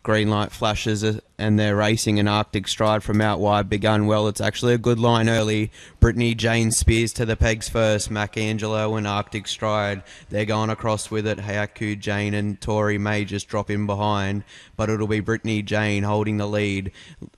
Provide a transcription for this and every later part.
green light flashes and they're racing. An Arctic Stride from out wide begun well. It's actually a good line early. Brittany Jane spears to the pegs first. Mac Angelo and Arctic Stride, they're going across with it. Hayaku Jane and Tori May just drop in behind, but it'll be Brittany Jane holding the lead.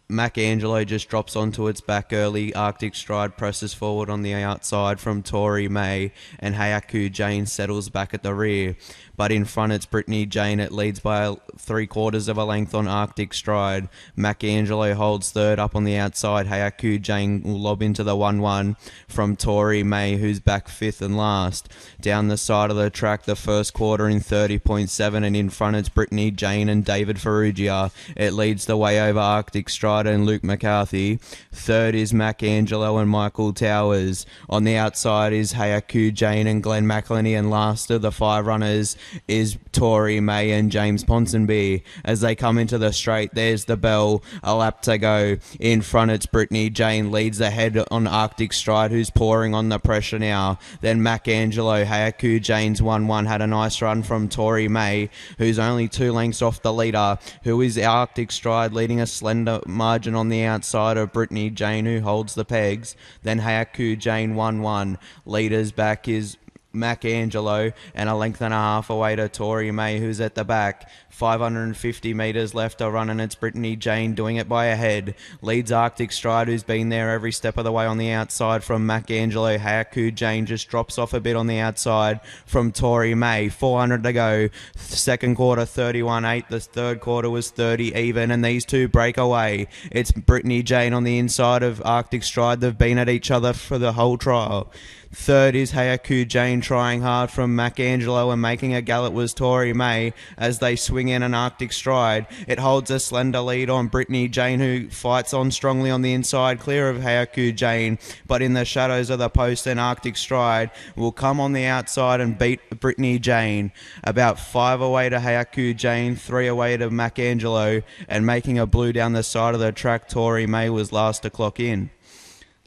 Mac Angelo just drops onto its back early. Arctic Stride presses forward on the outside from Tori May, and Hayaku Jane settles back at the rear. But in front it's Brittany Jane. It leads by 3/4 of a length on Arctic Stride. Mac Angelo holds third up on the outside. Hayaku Jane will lob into the 1-1 from Tori May, who's back fifth and last. Down the side of the track, the first quarter in 30.7, and in front it's Brittany Jane and David Ferrugia. It leads the way over Arctic Stride and Luke McCarthy. Third is Mac Angelo and Michael Towers. On the outside is Hayaku Jane and Glenn McElhenney, and last of the 5 runners is Tori May and James Ponsonby. As they come into the straight, there's the bell, a lap to go. In front it's Brittany Jane, leads ahead on Arctic Stride, who's pouring on the pressure now. Then Mac Angelo. Hayaku Jane's 1-1 had a nice run from Tori May, who's only 2 lengths off the leader, who is Arctic Stride, leading a slender margin on the outside of Brittany Jane, who holds the pegs. Then Hayaku Jane 1-1. Leaders back is Mac Angelo, and a length and a half away to Tori May, who's at the back. 550 metres left to run, and it's Brittany Jane doing it by a head. Leads Arctic Stride, who's been there every step of the way on the outside from Mac Angelo. Hayaku Jane just drops off a bit on the outside from Tori May. 400 to go. Second quarter 31.8. The third quarter was 30 even, and these two break away. It's Brittany Jane on the inside of Arctic Stride. They've been at each other for the whole trial. Third is Hayaku Jane, trying hard from Mac Angelo, and making a gallop was Tori May as they swing in an Arctic Stride. It holds a slender lead on Brittany Jane, who fights on strongly on the inside, clear of Hayaku Jane, but in the shadows of the post, and Arctic Stride will come on the outside and beat Brittany Jane. About 5 away to Hayaku Jane, 3 away to Mac Angelo, and making a blue down the side of the track, Tori May was last to clock in.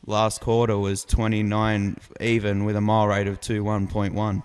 Last quarter was 29 even with a mile rate of 21.1.